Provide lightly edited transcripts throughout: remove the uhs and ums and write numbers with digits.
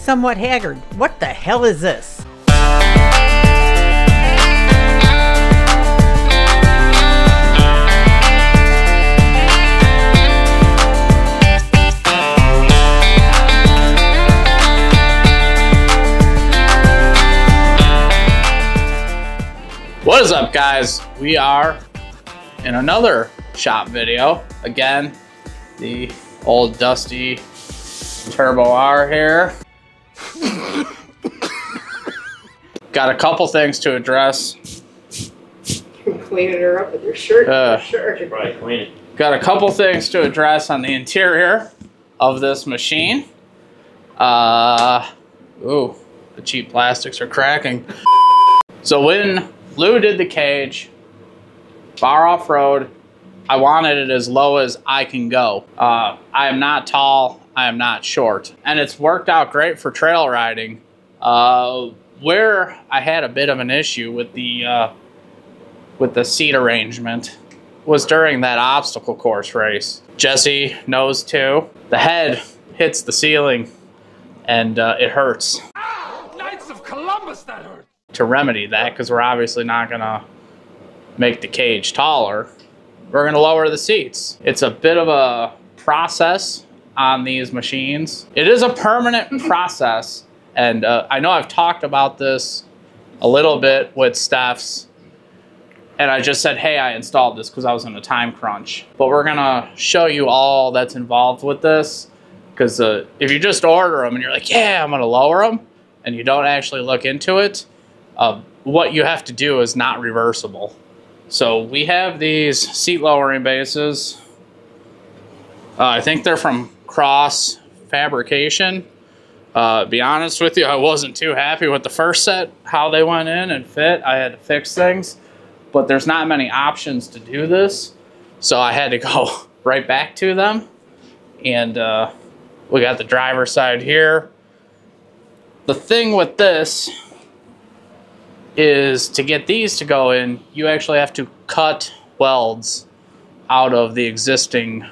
somewhat haggard. What the hell is this? What is up, guys? We are in another shop video. Again, the old dusty Turbo R here. Got a couple things to address. Cleaning her up with your shirt. Right, clean it. Got a couple things to address on the interior of this machine. Ooh, the cheap plastics are cracking. So when Lou did the cage, FAR Offroad, I wanted it as low as I can go. I am not tall, I am not short. And it's worked out great for trail riding. Where I had a bit of an issue with the seat arrangement was during that obstacle course race. Jesse knows too. The head hits the ceiling and it hurts. Ow! Knights of Columbus, that hurt! To remedy that, because we're obviously not gonna make the cage taller, we're gonna lower the seats. It's a bit of a process on these machines. It is a permanent process, and I know I've talked about this a little bit with Steph's, and I just said, hey, I installed this because I was in a time crunch. But we're gonna show you all that's involved with this, because if you just order them and you're like, yeah, I'm gonna lower them, and you don't actually look into it, what you have to do is not reversible. So we have these seat lowering bases. I think they're from Cross Fabrication. Be honest with you, I wasn't too happy with the first set, how they went in and fit. I had to fix things, but there's not many options to do this. So I had to go right back to them. And we got the driver's side here. The thing with this is to get these to go in, you actually have to cut welds out of the existing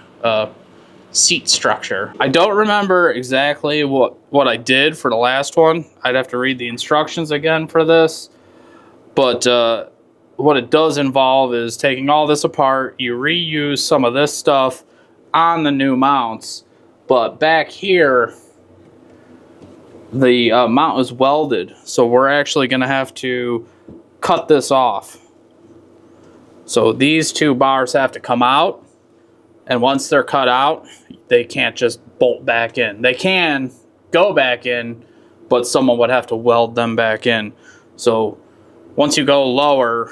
seat structure. I don't remember exactly what I did for the last one. I'd have to read the instructions again for this. But what it does involve is taking all this apart. You reuse some of this stuff on the new mounts. But back here, the mount is welded, so we're actually going to have to cut this off. So these two bars have to come out, and once they're cut out, they can't just bolt back in. They can go back in, but someone would have to weld them back in. So once you go lower,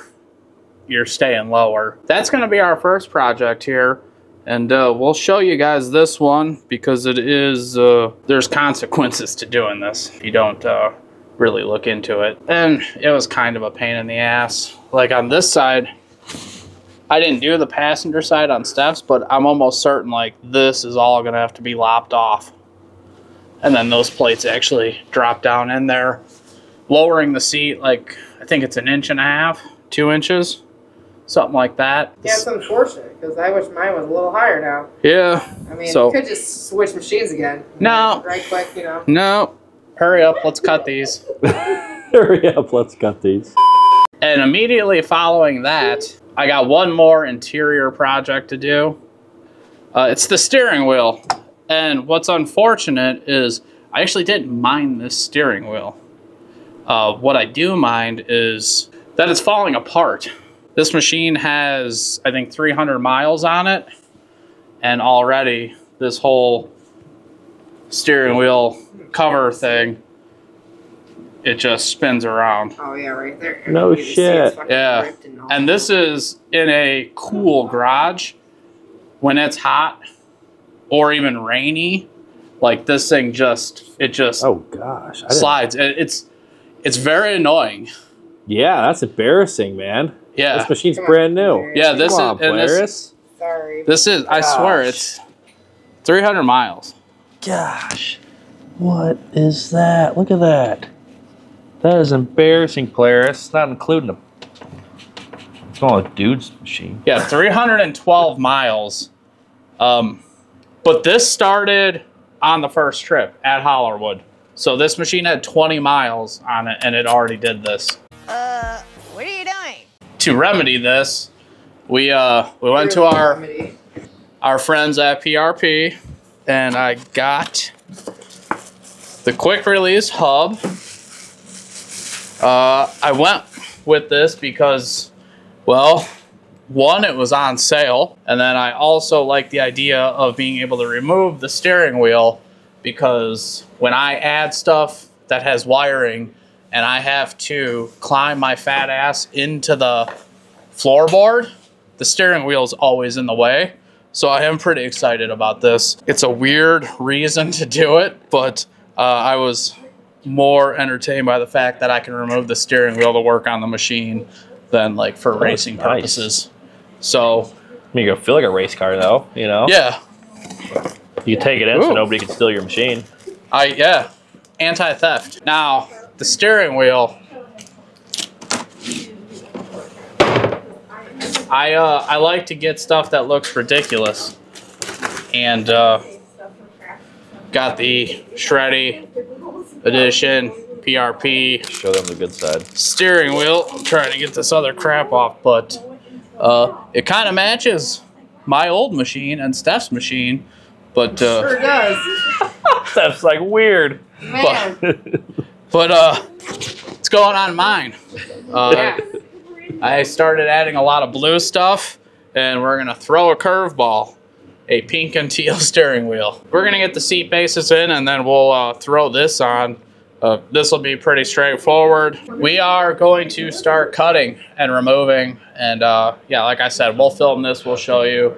you're staying lower. That's going to be our first project here. And we'll show you guys this one because it is, there's consequences to doing this if you don't really look into it. And it was kind of a pain in the ass. Like on this side, I didn't do the passenger side on Steph's, but I'm almost certain like this is all gonna have to be lopped off. And then those plates actually drop down in there, lowering the seat like, I think it's 1.5 inches, 2 inches. Something like that. Yeah, it's unfortunate because I wish mine was a little higher now. Yeah. I mean, you could just switch machines again. No. Right quick, you know. No. Hurry up, let's cut these. Hurry up, let's cut these. And immediately following that, I got one more interior project to do. It's the steering wheel. And what's unfortunate is I actually didn't mind this steering wheel. What I do mind is that it's falling apart. This machine has, I think, 300 miles on it, and already this whole steering wheel cover thing, it just spins around. Oh yeah, right there. No shit. Yeah, and this is in a cool garage. When it's hot or even rainy, like this thing oh gosh, slides. It's very annoying. Yeah, that's embarrassing, man. Yeah. This machine's brand new. Yeah, this Come on, is, Sorry. this is, I swear, it's 300 miles. Gosh, what is that? Look at that. That is embarrassing, Polaris. Not including a, it's all a dude's machine. Yeah, 312 miles. But this started on the first trip at Hollerwood. So this machine had 20 miles on it and it already did this. What are you doing? To remedy this, we went to our friends at PRP and I got the quick release hub. I went with this because, well, one, it was on sale, and then I also like the idea of being able to remove the steering wheel, because when I add stuff that has wiring and I have to climb my fat ass into the floorboard, the steering wheel is always in the way. So I am pretty excited about this. It's a weird reason to do it, but I was more entertained by the fact that I can remove the steering wheel to work on the machine than like for racing purposes. So I mean, you feel like a race car though, you know? Yeah. You can take it in so nobody can steal your machine. Yeah, anti-theft. Now, the steering wheel, I like to get stuff that looks ridiculous. And got the Shreddy edition PRP. Show them the good side. Steering wheel. I'm trying to get this other crap off, but it kind of matches my old machine and Steph's machine. But sure does. Steph's like weird. Man. But what's going on mine? Yeah. I started adding a lot of blue stuff, and we're gonna throw a curveball, a pink and teal steering wheel. We're gonna get the seat bases in, and then we'll throw this on. This will be pretty straightforward. We are going to start cutting and removing, and yeah, like I said, we'll film this, we'll show you.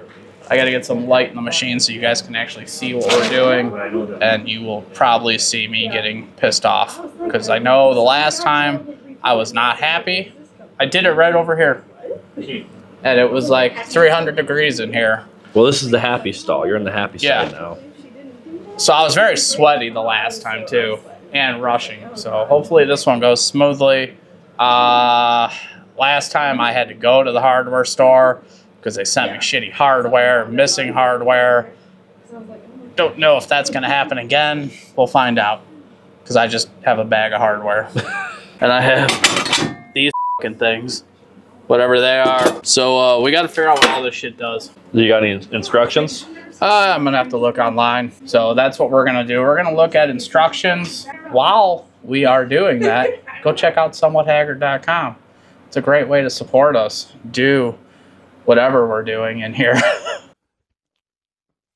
I gotta get some light in the machine so you guys can actually see what we're doing, and you will probably see me getting pissed off, because I know the last time I was not happy. I did it right over here, and it was like 300 degrees in here. Well, this is the happy stall. You're in the happy side now. So I was very sweaty the last time too, and rushing. So hopefully this one goes smoothly. Last time I had to go to the hardware store because they sent me shitty hardware, missing hardware. Don't know if that's gonna happen again. We'll find out, because I just have a bag of hardware. And I have these things, whatever they are. So we got to figure out what all this shit does. You got any instructions? I'm gonna have to look online. So that's what we're gonna do. We're gonna look at instructions. While we are doing that, go check out somewhathaggard.com. It's a great way to support us. Do whatever we're doing in here.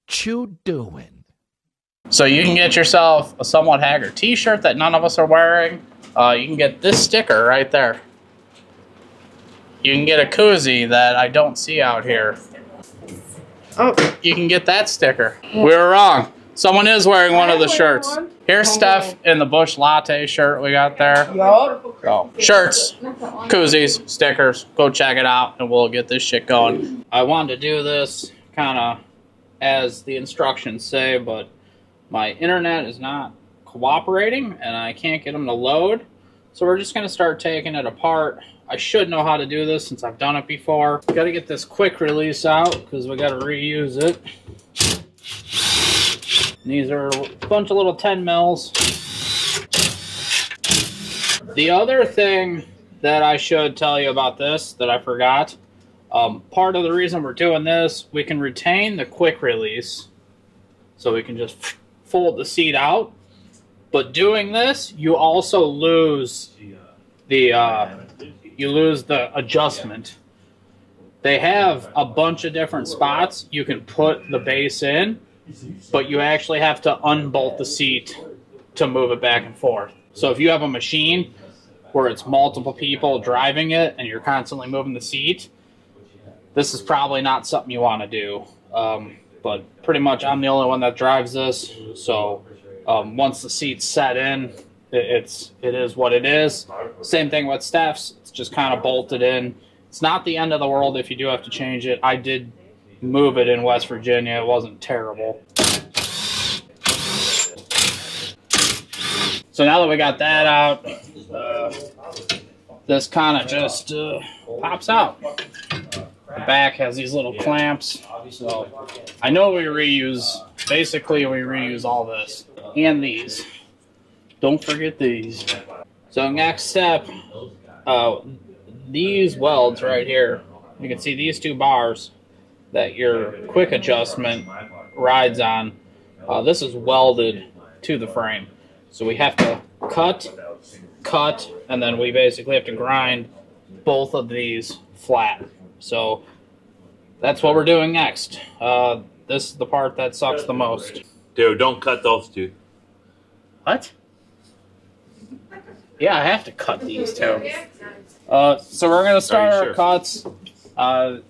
What you doing? So you can get yourself a Somewhat Haggard t-shirt that none of us are wearing. You can get this sticker right there. You can get a koozie that I don't see out here. Oh. You can get that sticker. We were wrong. Someone is wearing one of the shirts. Here's Steph in the Bush Latte shirt we got there. Yup. So, shirts, koozies, stickers. Go check it out and we'll get this shit going. I wanted to do this kind of as the instructions say, but my internet is not cooperating and I can't get them to load. So we're just going to start taking it apart. I should know how to do this since I've done it before. Got to get this quick release out because we got to reuse it. And these are a bunch of little 10 mils. The other thing that I should tell you about this that I forgot, part of the reason we're doing this, we can retain the quick release. So we can just fold the seat out. But doing this, you also lose the adjustment. They have a bunch of different spots you can put the base in, but you actually have to unbolt the seat to move it back and forth. So if you have a machine where it's multiple people driving it and you're constantly moving the seat, this is probably not something you want to do. But pretty much I'm the only one that drives this, so once the seat's set in, it is what it is. Same thing with Steph's. It's just kind of bolted in. It's not the end of the world if you do have to change it. I did move it in West Virginia. It wasn't terrible. So now that we got that out, this kind of just pops out. The back has these little clamps. So I know we reuse, basically we reuse all this and these. Don't forget these. So next step, these welds right here, you can see these two bars that your quick adjustment rides on. This is welded to the frame. So we have to cut, and then we basically have to grind both of these flat. So that's what we're doing next. This is the part that sucks the most. Dude, don't cut those two. What? Yeah, I have to cut these two. So we're gonna start our cuts.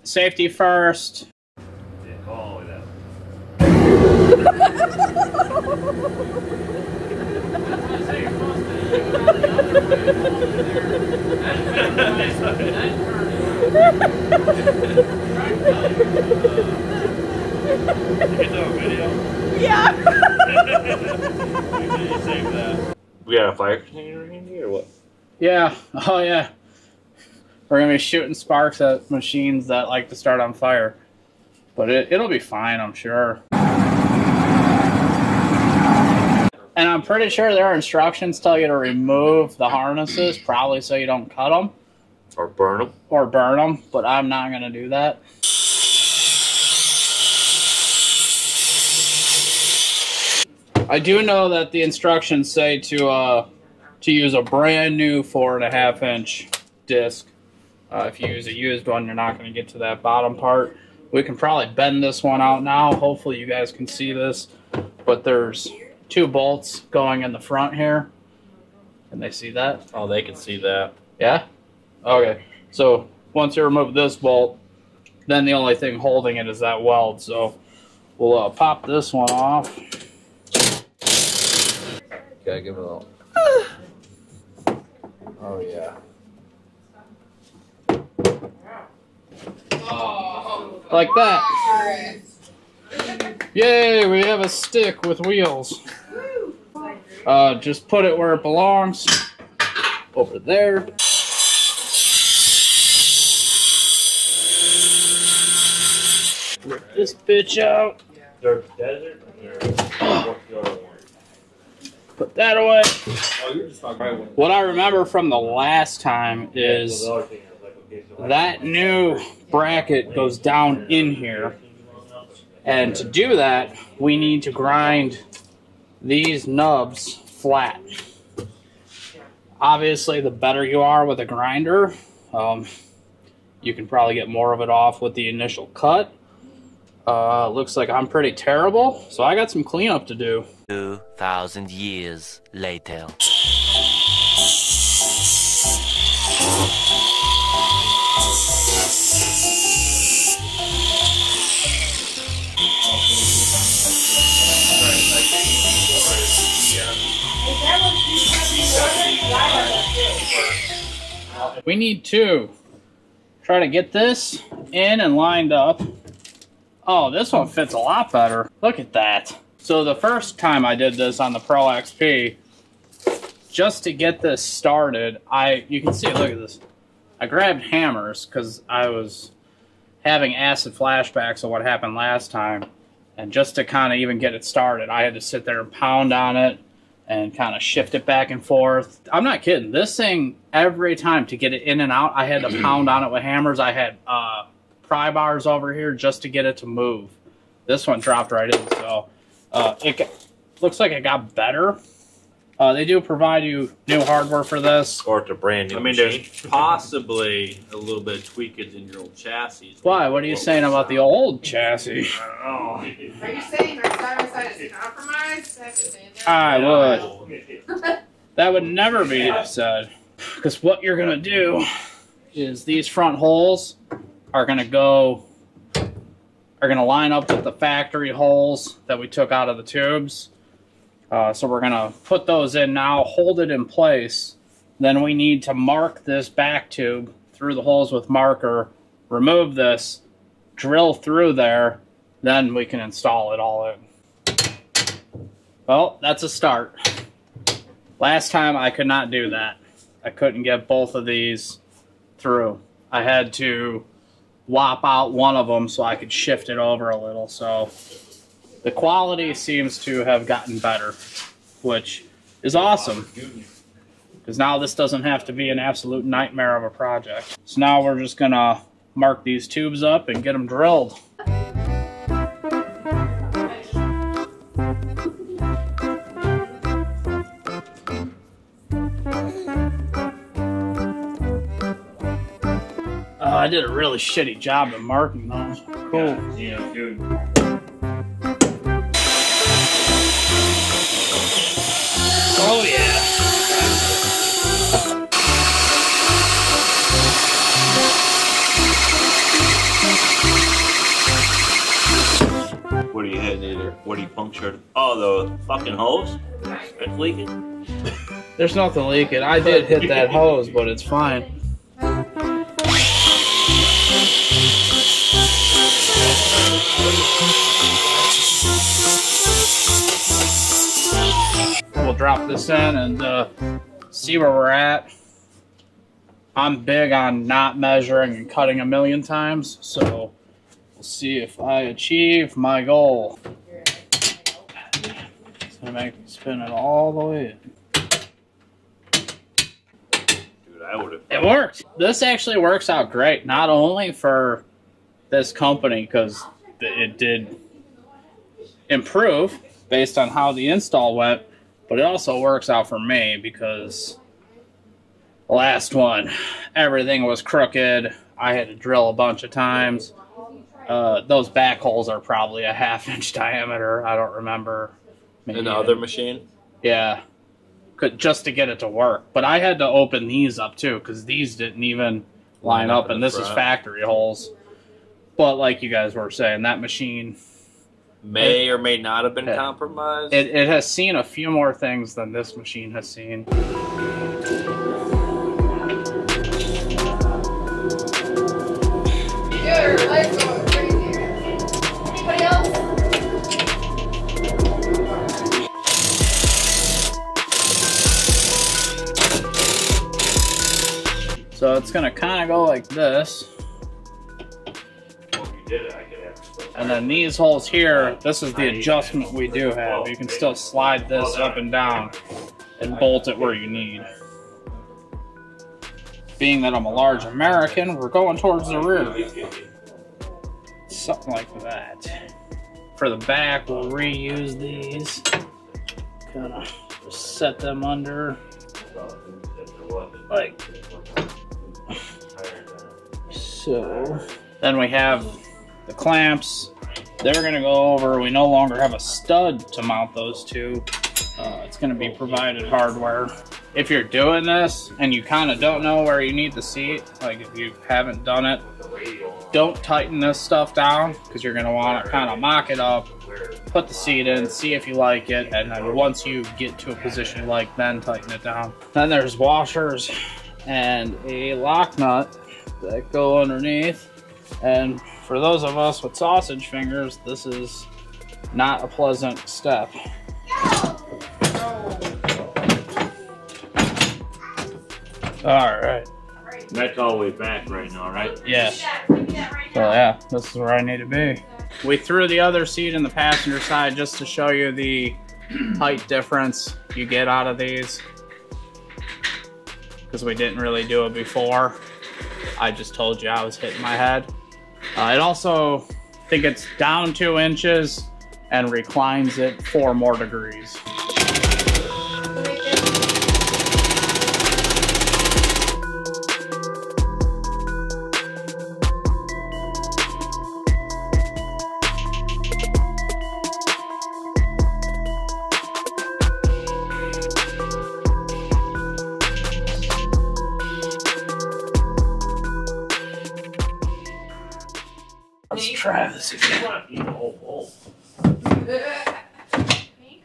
Safety first. Yeah. We got a fire container in here or what? Yeah. Oh yeah. We're gonna be shooting sparks at machines that like to start on fire, but it'll be fine, I'm sure. And I'm pretty sure there are instructions tell you to remove the harnesses, probably so you don't cut them. Or burn them. Or burn them, but I'm not going to do that. I do know that the instructions say to use a brand new 4.5-inch disc. If you use a used one, you're not going to get to that bottom part. We can probably bend this one out now. Hopefully you guys can see this, but there's 2 bolts going in the front here. Can they see that? Oh, they can see that. Yeah? Okay. So once you remove this bolt, then the only thing holding it is that weld. So we'll pop this one off. Gotta give it a little. Oh, yeah. Like that. Yay, we have a stick with wheels. Just put it where it belongs. Over there. Rip this bitch out. Put that away. What I remember from the last time is that new bracket goes down in here. And to do that, we need to grind these nubs flat. Obviously, the better you are with a grinder, you can probably get more of it off with the initial cut. Looks like I'm pretty terrible, so I got some cleanup to do. 2,000 years later. We need to try to get this in and lined up. Oh, this one fits a lot better. Look at that. So the first time I did this on the Pro XP, just to get this started, you can see, look at this. I grabbed hammers because I was having acid flashbacks of what happened last time. And just to kind of even get it started, I had to sit there and pound on it and kind of shift it back and forth. I'm not kidding. This thing, every time to get it in and out, I had to pound on it with hammers. I had pry bars over here just to get it to move. This one dropped right in, so it looks like it got better. They do provide you new hardware for this. Or it's a brand new machine. There's possibly a little bit of tweakage in your old chassis. Why? What are you saying about the old chassis? I don't know. Are you saying our side-by-side is compromised? I would. That would never be said. Because what you're going to do is these front holes are going to line up with the factory holes that we took out of the tubes. So we're going to put those in now, hold it in place. Then we need to mark this back tube through the holes with marker, remove this, drill through there, then we can install it all in. Well, that's a start. Last time I could not do that. I couldn't get both of these through. I had to lop out one of them so I could shift it over a little. So the quality seems to have gotten better, which is awesome. Because now this doesn't have to be an absolute nightmare of a project. So now we're just gonna mark these tubes up and get them drilled. I did a really shitty job of marking those. Cool. Yeah, dude. Oh yeah. What are you hitting there? What are you punctured? Oh, the fucking hose? It's leaking? There's nothing leaking. I did hit that hose, but it's fine. We'll drop this in and see where we're at. I'm big on not measuring and cutting a million times, so we'll see if I achieve my goal. It's gonna make me spin it all the way in. Dude, I would have. It worked. This actually works out great, not only for this company, because it did improve based on how the install went, but it also works out for me because the last one, everything was crooked. I had to drill a bunch of times. Those back holes are probably a 1/2 inch diameter. I don't remember. Maybe In the other machine? Yeah. Just to get it to work. But I had to open these up too, because these didn't even line up, and this is factory holes. But like you guys were saying, that machine may or may not have been compromised. It has seen a few more things than this machine has seen. Your legs going crazy. Anybody else? So it's gonna kind of go like this. And then these holes here, this is the adjustment we do have. You can still slide this up and down and bolt it where you need. Being that I'm a large American, we're going towards the rear. Something like that. For the back, we'll reuse these. Kind of just set them under. Like so. Then we have the clamps. They're gonna go over. We no longer have a stud to mount those to. It's gonna be provided hardware. If you're doing this and you kind of don't know where you need the seat, like if you haven't done it, don't tighten this stuff down, because you're gonna want to kind of mock it up, put the seat in, see if you like it, and then once you get to a position you like, then tighten it down. Then there's washers and a lock nut that go underneath. And for those of us with sausage fingers, this is not a pleasant step. All right. That's all the way back right now, right? Yeah. So yeah, this is where I need to be. We threw the other seat in the passenger side just to show you the height difference you get out of these, because we didn't really do it before. I just told you I was hitting my head. It also, I think it's down 2 inches and reclines it 4 more degrees. Let's try this again.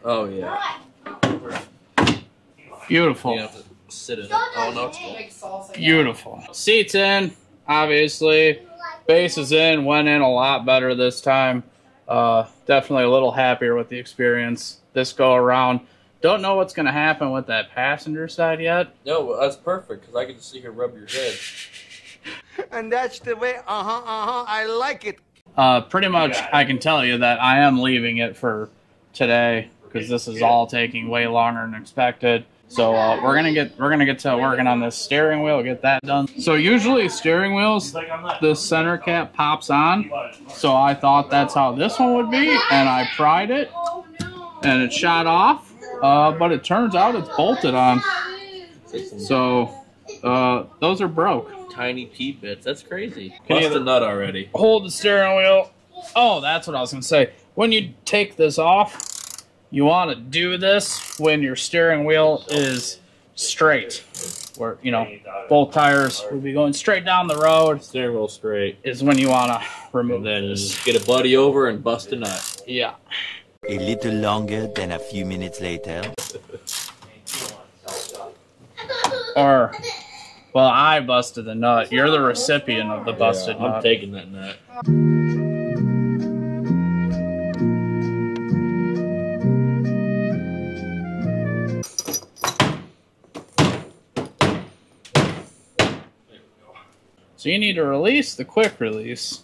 Oh, yeah. Beautiful. You have to sit in it. Oh, no, it's cool. Like salsa. Beautiful. Seats in, obviously. Base is in, went in a lot better this time. Definitely a little happier with the experience this go around. Don't know what's going to happen with that passenger side yet. No, that's perfect, because I get to see her rub your head. And that's the way, I like it. Pretty much, I can tell you that I am leaving it for today. because this is all taking way longer than expected. So we're gonna get to working on this steering wheel, get that done. So usually steering wheels, the center cap pops on. So I thought that's how this one would be, and I pried it, and it shot off. But it turns out it's bolted on. So those are broke. Tiny P bits. That's crazy. Bust the nut already. Hold the steering wheel. Oh, that's what I was gonna say. When you take this off, you want to do this when your steering wheel is straight, where, you know, both tires will be going straight down the road. Steering wheel straight. Is when you want to remove And then this. just get a buddy over and bust a nut. Yeah. A little longer than a few minutes later. Or, well, I busted the nut. You're the recipient of the busted nut. I'm taking that nut. So you need to release the quick release.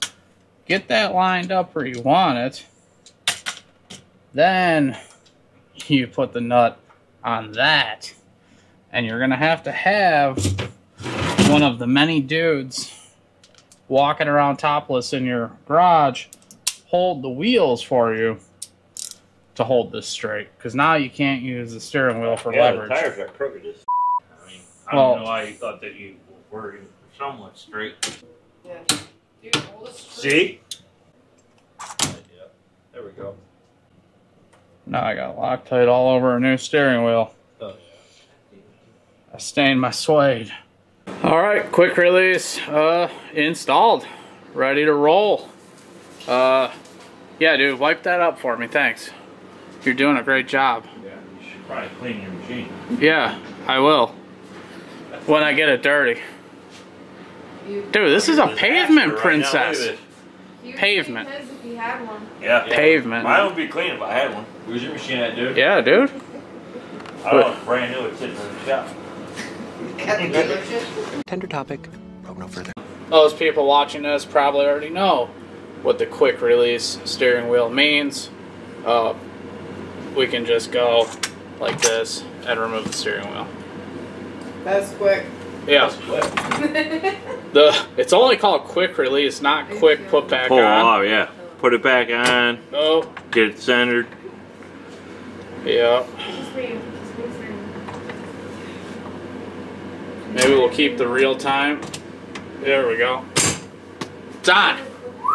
Get that lined up where you want it. Then you put the nut on that. And you're going to have one of the many dudes walking around topless in your garage hold the wheels for you to hold this straight. Because now you can't use the steering wheel for leverage. The tires are crooked as I mean, I Well- don't know why you thought that you were somewhat straight. Yeah. Dude, hold us straight. See? Yeah. There we go. Now I got Loctite all over a new steering wheel. Oh, I stained my suede. All right, quick release installed, ready to roll. Yeah, dude, wipe that up for me, thanks. You're doing a great job. Yeah, you should probably clean your machine. Yeah, I will. When I get it dirty. Dude, this is a pavement Right princess. now, look at this. You'd Pavement. be pissed if you had one. Yeah. Pavement. Mine would be clean if I had one. Where's your machine at, dude? Yeah, dude. I don't know, it's brand new, it's sitting in the shop. At the dealership. Tender topic. Probe no further. Those people watching this probably already know what the quick release steering wheel means. We can just go like this and remove the steering wheel. That's quick. Yeah. It's only called quick release, not quick put back Pull on. off, yeah. Put it back on, Oh, get it centered. yeah. Maybe we'll keep the real time. There we go. It's on.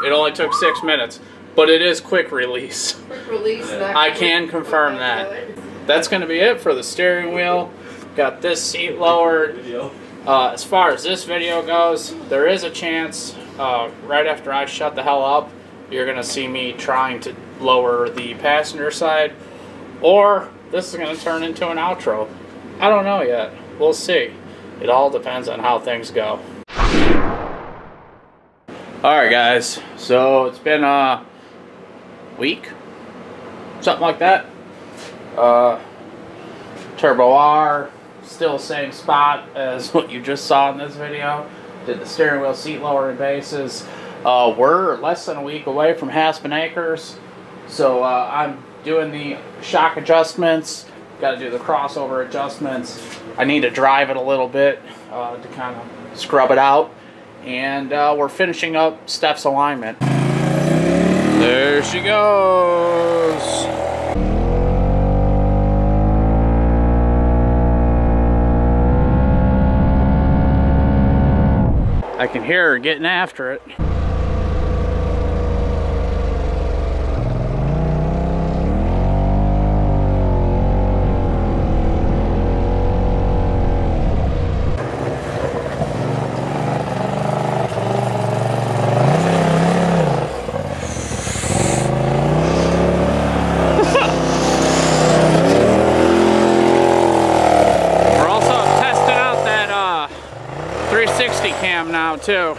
It only took 6 minutes, but it is quick release. Quick release. not I quick can put confirm back that. together. That's going to be it for the steering wheel. Got this seat lowered. As far as this video goes, there is a chance right after I shut the hell up, you're going to see me trying to lower the passenger side, or this is going to turn into an outro. I don't know yet. We'll see. It all depends on how things go. Alright guys, so it's been a week, something like that. Turbo R, still same spot as what you just saw in this video. Did the steering wheel, seat lowering bases. We're less than a week away from Haspin Acres, so I'm doing the shock adjustments. Got to do the crossover adjustments. I need to drive it a little bit to kind of scrub it out, and we're finishing up Steph's alignment. There she goes. I can hear her getting after it. We're also testing out that 360 cam now too.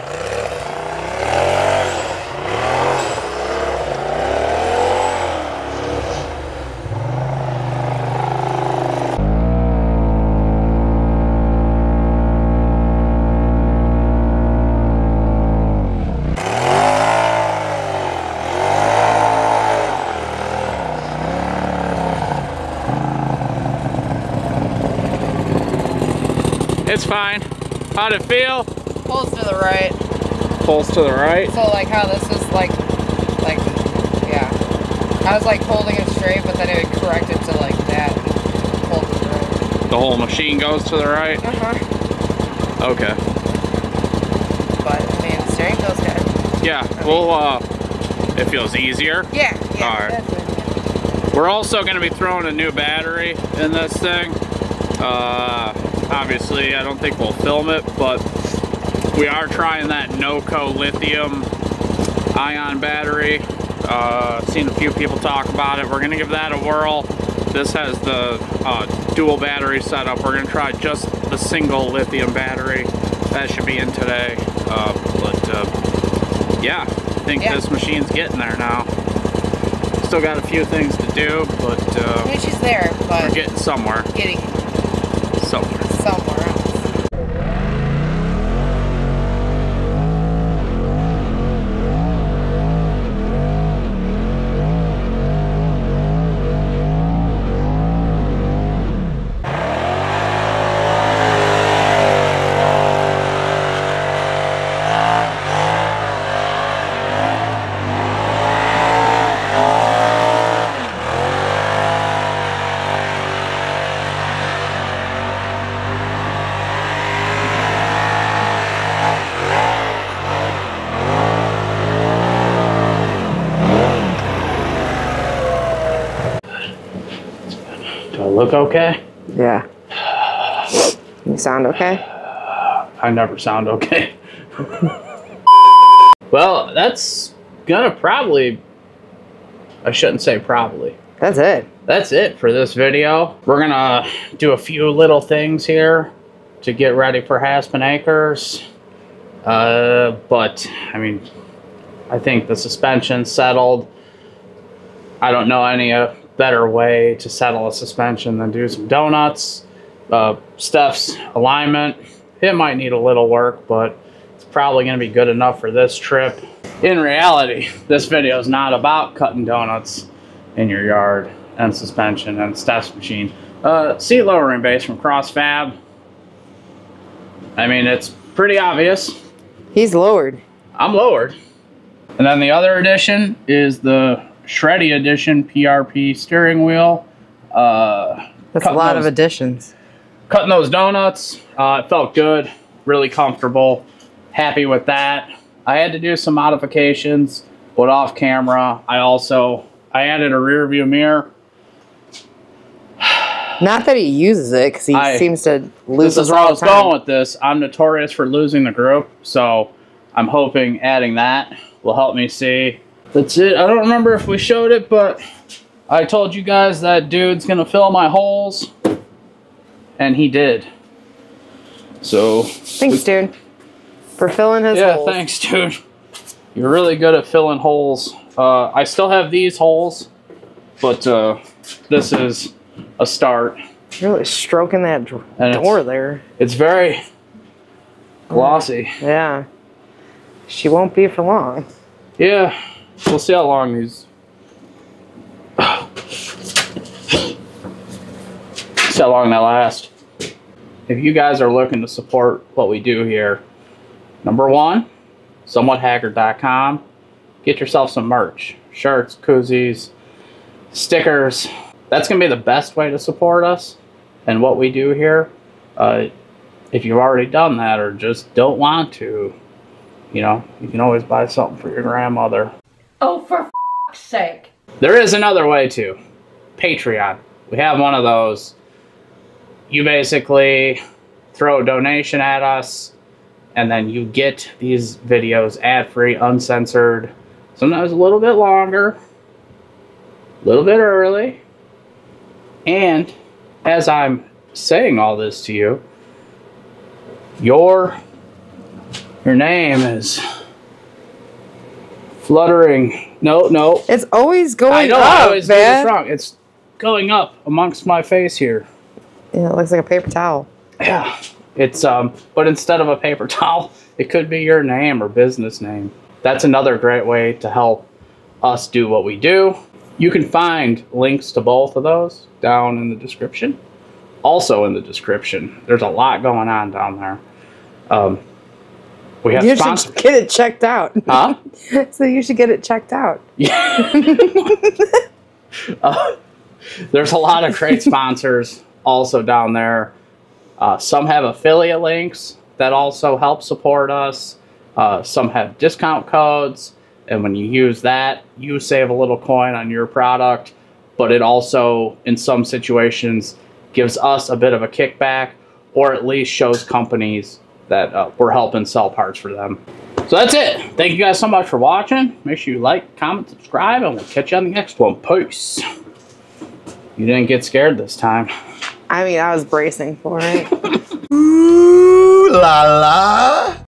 It's fine. How'd it feel? Pulls to the right. Pulls to the right. So like how this is like, yeah. I was like holding it straight, but then it would correct it to like that. Pull to the right. The whole machine goes to the right? Uh-huh. Okay. But, I mean, steering feels good. Yeah, well, it feels easier. Yeah, yeah. All right. That's it. We're also going to be throwing a new battery in this thing. Obviously, I don't think we'll film it, but we are trying that NOCO lithium ion battery. Seen a few people talk about it. We're going to give that a whirl. This has the dual battery setup. We're going to try just the single lithium battery. That should be in today. Yeah, I think this machine's getting there now. Still got a few things to do, but She's there, but we're getting somewhere. getting Somewhere. somewhere else. Do I look okay? Yeah. You sound okay? I never sound okay. Well, that's gonna probably, I shouldn't say probably. That's it. That's it for this video. We're gonna do a few little things here to get ready for Aspen Acres. But, I mean, I think the suspension's settled. I don't know any better way to settle a suspension than do some donuts. Steph's alignment, it might need a little work, but it's probably going to be good enough for this trip. In reality, this video is not about cutting donuts in your yard and suspension and Steph's machine. Seat lowering base from Cross Fab. I mean, it's pretty obvious. He's lowered. I'm lowered. And then the other addition is the Shreddy edition PRP steering wheel. That's a lot of additions. Cutting those donuts, it felt good, really comfortable, happy with that. I had to do some modifications, but off camera, I added a rear view mirror. Not that he uses it, because he seems to lose This is where I was going with this. I'm notorious for losing the group, so I'm hoping adding that will help me see. That's it. I don't remember if we showed it, but I told you guys that dude's gonna fill my holes, and he did. So thanks, dude, for filling his holes. Yeah, thanks, dude. You're really good at filling holes. I still have these holes, but this is a start. Really stroking that door there. It's very glossy. Yeah. She won't be for long. Yeah. We'll see how long these... see how long they last. If you guys are looking to support what we do here, number one, somewhathaggard.com. Get yourself some merch. Shirts, koozies, stickers. That's going to be the best way to support us and what we do here. If you've already done that or just don't want to, you know, you can always buy something for your grandmother. Oh, for f***'s sake. There is another way too. Patreon. We have one of those. You basically throw a donation at us, and then you get these videos ad-free, uncensored, sometimes a little bit longer, a little bit early. And as I'm saying all this to you, your name is fluttering. No. It's always going up, I know, I always do this wrong. It's going up amongst my face here. Yeah, it looks like a paper towel. Yeah. It's, but instead of a paper towel, it could be your name or business name. That's another great way to help us do what we do. You can find links to both of those down in the description. also in the description. There's a lot going on down there. We have You sponsors. should get it checked out. Huh? So you should get it checked out. There's a lot of great sponsors also down there. Some have affiliate links that also help support us. Some have discount codes, and when you use that, you save a little coin on your product, but it also, in some situations, gives us a bit of a kickback, or at least shows companies that we're helping sell parts for them. So that's it. Thank you guys so much for watching. Make sure you like, comment, subscribe, and we'll catch you on the next one. Peace. You didn't get scared this time. I mean, I was bracing for it. Ooh la la.